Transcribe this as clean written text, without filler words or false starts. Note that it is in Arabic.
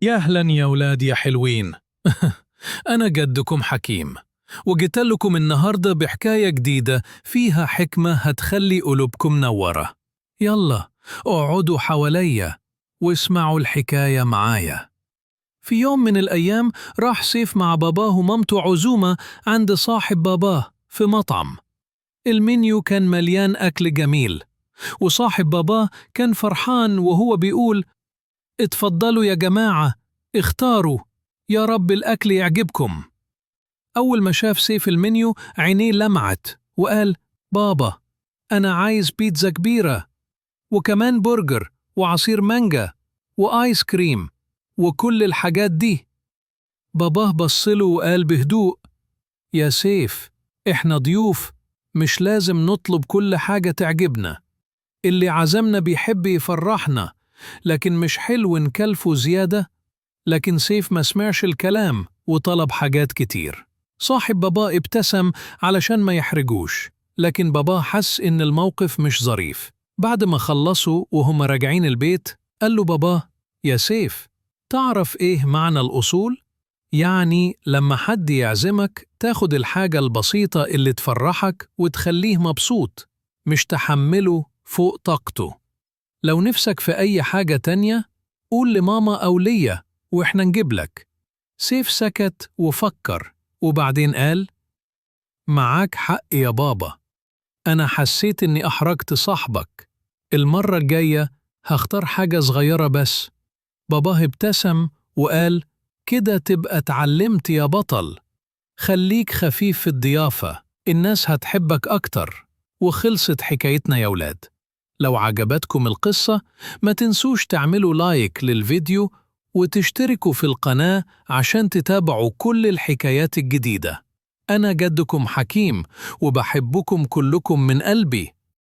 يا أهلا يا ولاد يا حلوين. أنا جدكم حكيم، وجيت لكم النهاردة بحكاية جديدة فيها حكمة هتخلي قلوبكم نورة. يلا اقعدوا حواليا واسمعوا الحكاية معايا. في يوم من الأيام راح سيف مع باباه ومامته عزومة عند صاحب باباه في مطعم. المنيو كان مليان أكل جميل، وصاحب باباه كان فرحان وهو بيقول: اتفضلوا يا جماعة، اختاروا، يا رب الأكل يعجبكم. أول ما شاف سيف المنيو عينيه لمعت وقال: بابا، أنا عايز بيتزا كبيرة، وكمان برجر وعصير مانجا وآيس كريم وكل الحاجات دي. باباه بصله وقال بهدوء: يا سيف، إحنا ضيوف، مش لازم نطلب كل حاجة تعجبنا. اللي عزمنا بيحب يفرحنا، لكن مش حلو نكلفه زيادة. لكن سيف ما سمعش الكلام وطلب حاجات كتير. صاحب باباه ابتسم علشان ما يحرجوش، لكن باباه حس إن الموقف مش ظريف. بعد ما خلصوا وهم راجعين البيت قال له باباه: يا سيف، تعرف إيه معنى الأصول؟ يعني لما حد يعزمك تاخد الحاجة البسيطة اللي تفرحك وتخليه مبسوط، مش تحمله فوق طاقته. لو نفسك في أي حاجة تانية قول لماما أو ليا وإحنا نجيب لك. سيف سكت وفكر وبعدين قال: معاك حق يا بابا، أنا حسيت إني أحرجت صاحبك. المرة الجاية هختار حاجة صغيرة بس. باباه ابتسم وقال: كده تبقى اتعلمت يا بطل، خليك خفيف في الضيافة، الناس هتحبك أكتر. وخلصت حكايتنا يا ولاد. لو عجبتكم القصة ما تنسوش تعملوا لايك للفيديو وتشتركوا في القناة عشان تتابعوا كل الحكايات الجديدة. أنا جدكم حكيم وبحبكم كلكم من قلبي.